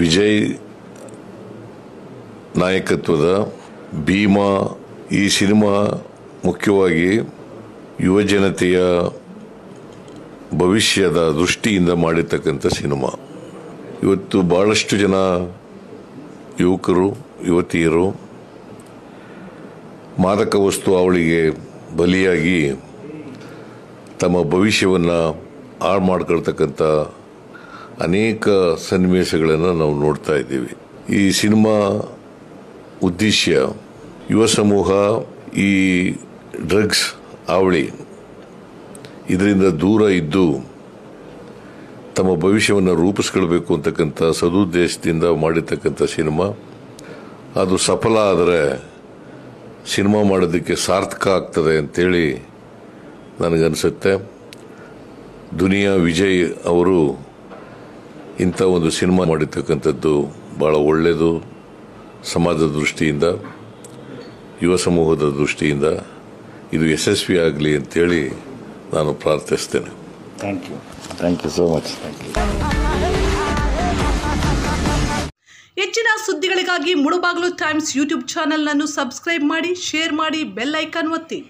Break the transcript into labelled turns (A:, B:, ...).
A: ವಿಜಯ್ ನಾಯಕತ್ವದ ಭೀಮಾ ಈ ಸಿನಿಮಾ ಮುಖ್ಯವಾಗಿ ಯುವಜನತೆಯ ಭವಿಷ್ಯದ ದೃಷ್ಟಿಯಿಂದ ಮಾಡಿರ್ತಕ್ಕಂಥ ಸಿನಿಮಾ. ಇವತ್ತು ಬಹಳಷ್ಟು ಜನ ಯುವಕರು ಯುವತಿಯರು ಮಾದಕ ವಸ್ತು ಅವಳಿಗೆ ಬಲಿಯಾಗಿ ತಮ್ಮ ಭವಿಷ್ಯವನ್ನು ಹಾಳು ಮಾಡ್ಕೊಳ್ತಕ್ಕಂಥ ಅನೇಕ ಸನ್ನಿವೇಶಗಳನ್ನು ನಾವು ನೋಡ್ತಾ ಇದ್ದೀವಿ. ಈ ಸಿನಿಮಾ ಉದ್ದೇಶ ಯುವ ಸಮೂಹ ಈ ಡ್ರಗ್ಸ್ ಅವಳಿ ಇದರಿಂದ ದೂರ ಇದ್ದು ತಮ್ಮ ಭವಿಷ್ಯವನ್ನು ರೂಪಿಸ್ಕೊಳ್ಬೇಕು ಅಂತಕ್ಕಂಥ ಸದುದ್ದೇಶದಿಂದ ಮಾಡಿರ್ತಕ್ಕಂಥ ಸಿನಿಮಾ. ಅದು ಸಫಲ ಆದರೆ ಸಿನಿಮಾ ಮಾಡೋದಕ್ಕೆ ಸಾರ್ಥಕ ಆಗ್ತದೆ ಅಂತೇಳಿ ನನಗನ್ಸುತ್ತೆ. ದುನಿಯಾ ವಿಜಯ್ ಅವರು ಇಂಥ ಒಂದು ಸಿನಿಮಾ ಮಾಡಿರ್ತಕ್ಕಂಥದ್ದು ಭಾಳ ಒಳ್ಳೆಯದು. ಸಮಾಜದ ದೃಷ್ಟಿಯಿಂದ, ಯುವ ಸಮೂಹದ ದೃಷ್ಟಿಯಿಂದ ಇದು ಯಶಸ್ವಿ ಆಗಲಿ ಅಂತೇಳಿ ನಾನು ಪ್ರಾರ್ಥಿಸ್ತೇನೆ.
B: Thank you so much.
C: ಹೆಚ್ಚಿನ ಸುದ್ದಿಗಳಿಗಾಗಿ ಮುಳುಬಾಗಿಲು ಟೈಮ್ಸ್ ಯೂಟ್ಯೂಬ್ ಚಾನೆಲ್ ಅನ್ನು ಸಬ್ಸ್ಕ್ರೈಬ್ ಮಾಡಿ, ಶೇರ್ ಮಾಡಿ, ಬೆಲ್ ಐಕಾನ್ ಒತ್ತಿ.